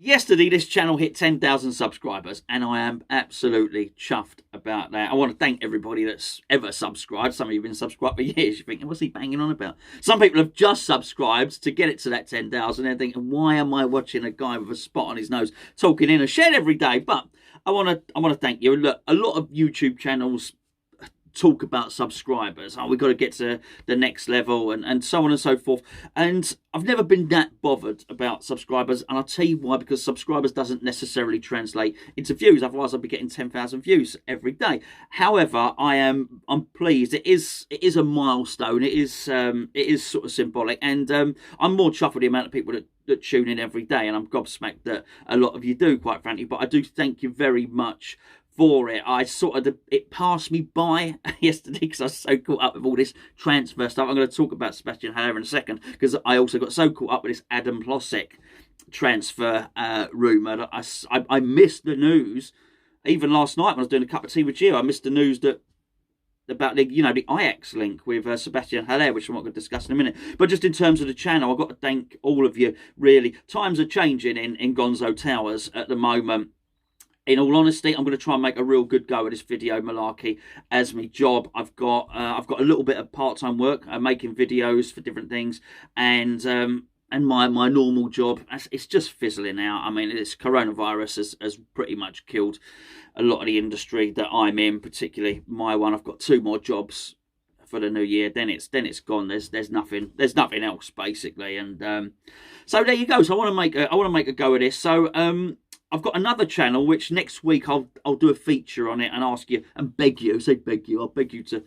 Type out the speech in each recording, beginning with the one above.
Yesterday, this channel hit 10,000 subscribers, and I am absolutely chuffed about that. I want to thank everybody that's ever subscribed. Some of you have been subscribed for years. You're thinking, what's he banging on about? Some people have just subscribed to get it to that 10,000. They're thinking, why am I watching a guy with a spot on his nose talking in a shed every day? But I want to thank you. Look, a lot of YouTube channels talk about subscribers. Oh, we've got to get to the next level and so on and so forth. And I've never been that bothered about subscribers. And I'll tell you why, because subscribers doesn't necessarily translate into views. Otherwise, I'd be getting 10,000 views every day. However, I'm pleased. It is a milestone. It is sort of symbolic. And I'm more chuffed with the amount of people that tune in every day. And I'm gobsmacked that a lot of you do, quite frankly. But I do thank you very much for it. It passed me by yesterday because I was so caught up with all this transfer stuff. I'm going to talk about Sebastien Haller in a second, because I also got so caught up with this Adam Plosek transfer rumour that I missed the news. Even last night when I was doing a cup of tea with you, I missed the news about the Ajax link with Sebastien Haller, which I'm not going to discuss in a minute. But just in terms of the channel, I've got to thank all of you, really. Times are changing in Gonzo Towers at the moment. In all honesty, I'm going to try and make a real good go at this video malarkey as my job. I've got a little bit of part-time work, making videos for different things, and my normal job, it's just fizzling out. I mean, this coronavirus has pretty much killed a lot of the industry that I'm in, particularly my one. I've got 2 more jobs for the new year. Then it's gone. There's nothing else basically, and so there you go. So I want to make a go at this. So I've got another channel which next week I'll do a feature on it and ask you and beg you, I'll beg you to,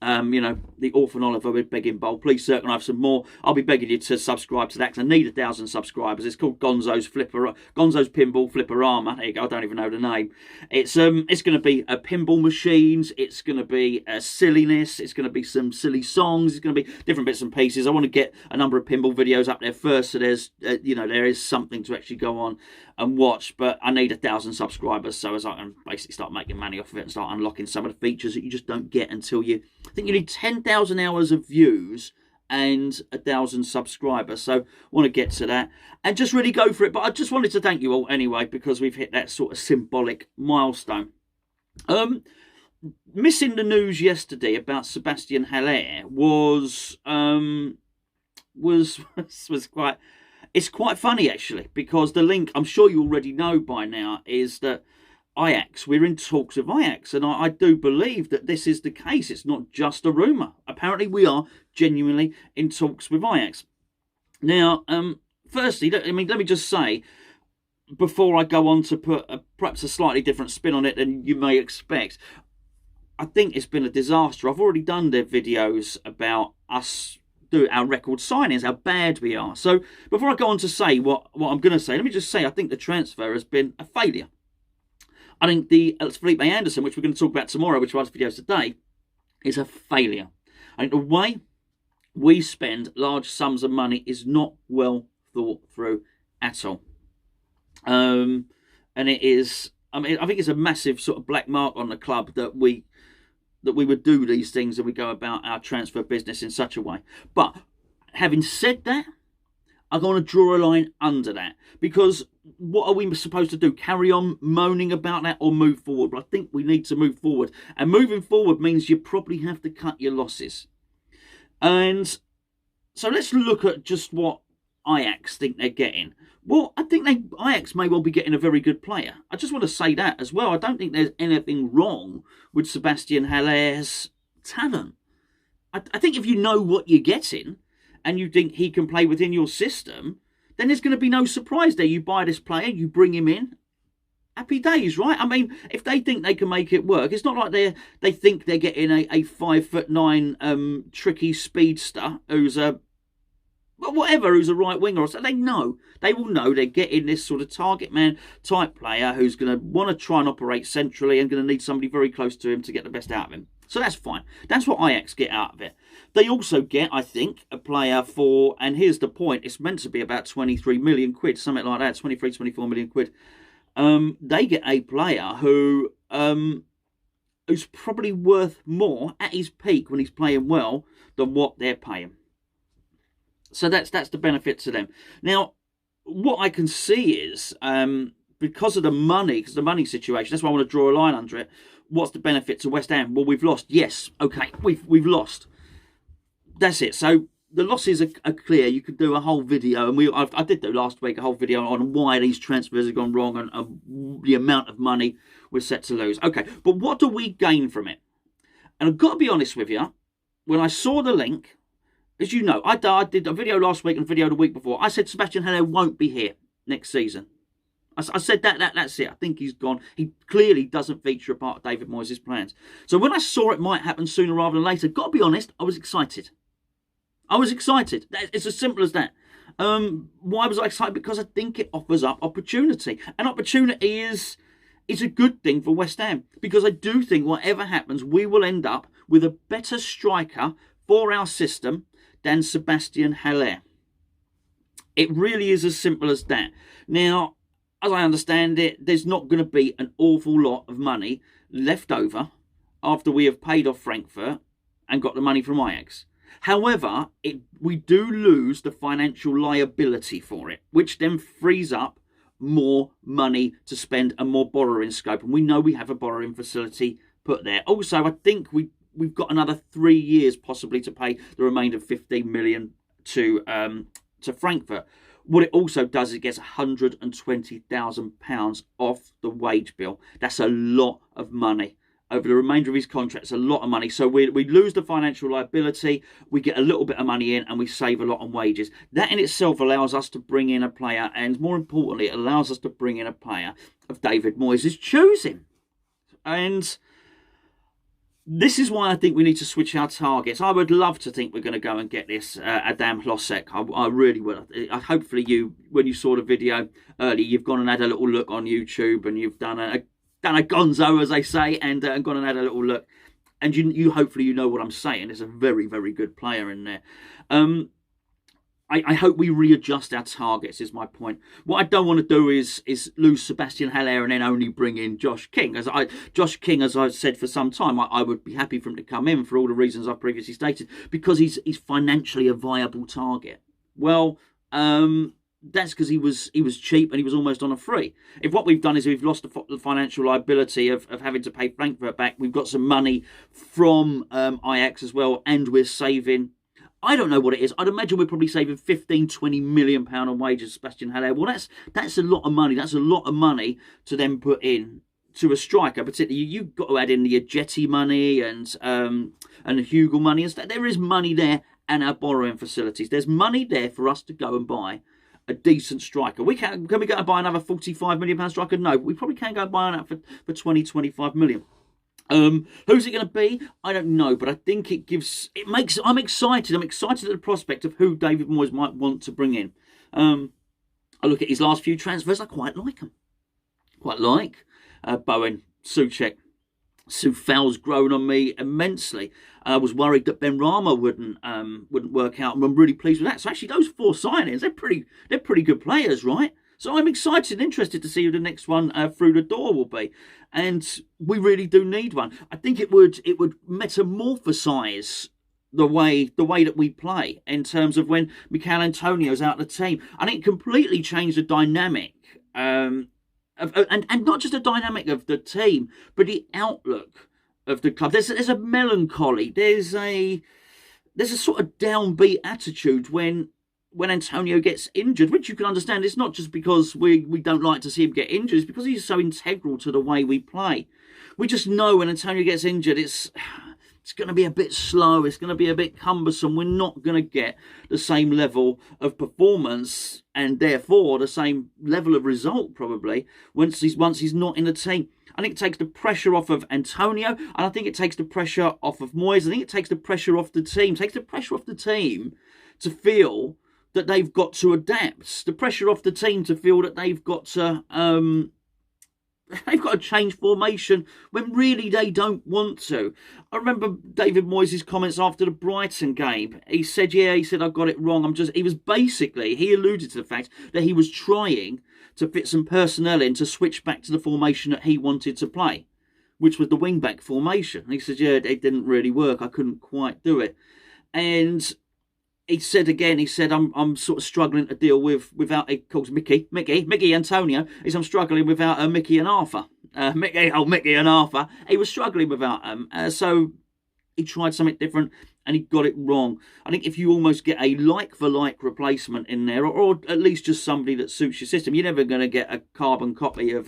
the Orphan Oliver with Begging Bowl. Please, sir, can I have some more? I'll be begging you to subscribe to that because I need 1,000 subscribers. It's called Gonzo's Pinball Flipperama. There you go. I don't even know the name. It's going to be pinball machines. It's going to be silliness. It's going to be some silly songs. It's going to be different bits and pieces. I want to get a number of pinball videos up there first, so there's there is something to actually go on and watch. But I need 1,000 subscribers so as I can basically start making money off of it and start unlocking some of the features that you just don't get until I think you need 10,000 hours of views and 1,000 subscribers. So I want to get to that and just really go for it. But I just wanted to thank you all anyway, because we've hit that sort of symbolic milestone. Missing the news yesterday about Sebastien Haller was quite. It's quite funny actually, because the link, I'm sure you already know by now, is that Ajax, we're in talks with Ajax, and I do believe that this is the case. It's not just a rumour. Apparently we are genuinely in talks with Ajax. Now, firstly, let me just say, before I go on to put perhaps a slightly different spin on it than you may expect, I think it's been a disaster. I've already done their videos about us do our record signings, how bad we are. So before I go on to say what I'm going to say, let me just say I think the transfer has been a failure. I think the Felipe Anderson, which we're going to talk about tomorrow, which was videos today, is a failure. I think the way we spend large sums of money is not well thought through at all. And it is, I think it's a massive sort of black mark on the club that we would do these things and we go about our transfer business in such a way. But having said that, I'm going to draw a line under that, because what are we supposed to do? Carry on moaning about that or move forward? But I think we need to move forward. And moving forward means you probably have to cut your losses. And so let's look at just what Ajax think they're getting. Well, I think Ajax may well be getting a very good player. I just want to say that as well. I don't think there's anything wrong with Sebastien Haller's talent. I think if you know what you're getting and you think he can play within your system, then there's going to be no surprise there. You buy this player, you bring him in, happy days, right? I mean, if they think they can make it work, it's not like they think they're getting a 5'9" tricky speedster who's a right winger or something. They will know they're getting this sort of target man type player who's going to want to try and operate centrally and going to need somebody very close to him to get the best out of him. So that's fine. That's what Ajax get out of it. They also get, I think, a player for, and here's the point, it's meant to be about 23 million quid, something like that, 23, 24 million quid. They get a player who's probably worth more at his peak when he's playing well than what they're paying. So that's the benefit to them. Now, what I can see is because of the money, because the money situation. That's why I want to draw a line under it. What's the benefit to West Ham? Well, we've lost. Yes, okay, we've lost. That's it. So the losses are clear. You could do a whole video, and I did do last week a whole video on why these transfers have gone wrong and the amount of money we're set to lose. Okay, but what do we gain from it? And I've got to be honest with you. When I saw the link, as you know, I did a video last week and a video the week before. I said Sebastien Haller won't be here next season. I said that's it. I think he's gone. He clearly doesn't feature a part of David Moyes' plans. So when I saw it might happen sooner rather than later, got to be honest, I was excited. I was excited. It's as simple as that. Why was I excited? Because I think it offers up opportunity. And opportunity is a good thing for West Ham. Because I do think whatever happens, we will end up with a better striker for our system than Sebastien Haller. It really is as simple as that. Now, as I understand it, there's not going to be an awful lot of money left over after we have paid off Frankfurt and got the money from Ajax. However, we do lose the financial liability for it, which then frees up more money to spend and more borrowing scope. And we know we have a borrowing facility put there. Also, I think we've got another 3 years possibly to pay the remainder of 15 million to Frankfurt. What it also does is it gets £120,000 off the wage bill. That's a lot of money. Over the remainder of his contract, it's a lot of money. So we lose the financial liability, we get a little bit of money in, and we save a lot on wages. That in itself allows us to bring in a player, and more importantly, it allows us to bring in a player of David Moyes' choosing. And this is why I think we need to switch our targets. I would love to think we're going to go and get this Adam Hlosek. I really would. Hopefully when you saw the video earlier, you've gone and had a little look on YouTube and you've done a Gonzo, as they say, and gone and had a little look. And you hopefully you know what I'm saying. There's a very, very good player in there. I hope we readjust our targets, is my point. What I don't want to do is lose Sebastien Haller and then only bring in Josh King. Josh King, as I've said for some time, I would be happy for him to come in for all the reasons I've previously stated, because he's financially a viable target. Well, that's because he was cheap and he was almost on a free. If what we've done is we've lost the financial liability of having to pay Frankfurt back, we've got some money from Ajax as well, and we're saving, I don't know what it is. I'd imagine we're probably saving 15-20 million pound on wages, Sebastien Haller. Well, that's a lot of money. That's a lot of money to then put in to a striker. Particularly, you've got to add in the Ajeti money and the Hugel money and stuff. There is money there, and our borrowing facilities. There's money there for us to go and buy a decent striker. Can we go and buy another £45 million striker? No, we probably can go and buy that for 20-25 million. Who's it going to be? I don't know, but I think I'm excited. I'm excited at the prospect of who David Moyes might want to bring in. I look at his last few transfers. I quite like them. Quite like Bowen, Souček. Soufal's grown on me immensely. I was worried that Ben Rama wouldn't work out, and I'm really pleased with that. So actually, those 4 signings, they're pretty good players, right? So I'm excited and interested to see who the next one through the door will be. And we really do need one. I think it would metamorphosize the way that we play in terms of when Michail Antonio's out of the team. I think it completely changed the dynamic and not just the dynamic of the team, but the outlook of the club. There's a melancholy. There's a sort of downbeat attitude when Antonio gets injured, which you can understand. It's not just because we don't like to see him get injured. It's because he's so integral to the way we play. We just know when Antonio gets injured, it's going to be a bit slow. It's going to be a bit cumbersome. We're not going to get the same level of performance and therefore the same level of result probably once he's not in the team. I think it takes the pressure off of Antonio, and I think it takes the pressure off of Moyes. I think it takes the pressure off the team. It takes the pressure off the team to feel that they've got to adapt. The pressure off the team to feel that they've got to change formation when really they don't want to. I remember David Moyes' comments after the Brighton game. He said, I got it wrong. He alluded to the fact that he was trying to fit some personnel in to switch back to the formation that he wanted to play, which was the wing-back formation. And he said, it didn't really work. I couldn't quite do it. And he said again, I'm sort of struggling to deal without, he calls Mickey Antonio. I'm struggling without Mickey and Arthur. Mickey and Arthur. He was struggling without them. So he tried something different and he got it wrong. I think if you almost get a like-for-like replacement in there, or at least just somebody that suits your system, you're never going to get a carbon copy of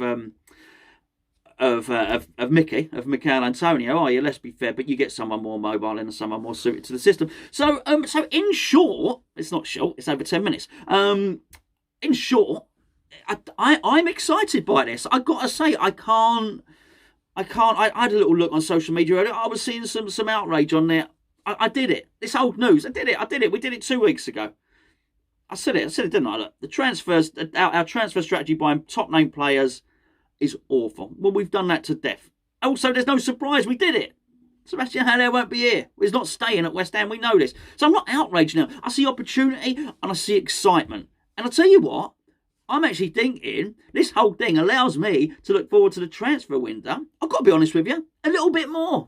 Mickey, of Michael Antonio, are you? Let's be fair, but you get someone more mobile and someone more suited to the system. So in short, it's not short, it's over 10 minutes. In short, I'm excited by this. I got to say, I had a little look on social media. I was seeing some outrage on there. I did it. It's old news. I did it. We did it 2 weeks ago. I said it, didn't I? Look, the transfers, our transfer strategy buying top name players is awful. Well, we've done that to death. Also, there's no surprise, we did it. Sebastien Haller won't be here. He's not staying at West Ham, we know this. So I'm not outraged now. I see opportunity and I see excitement. And I'll tell you what, I'm actually thinking this whole thing allows me to look forward to the transfer window, I've got to be honest with you, a little bit more.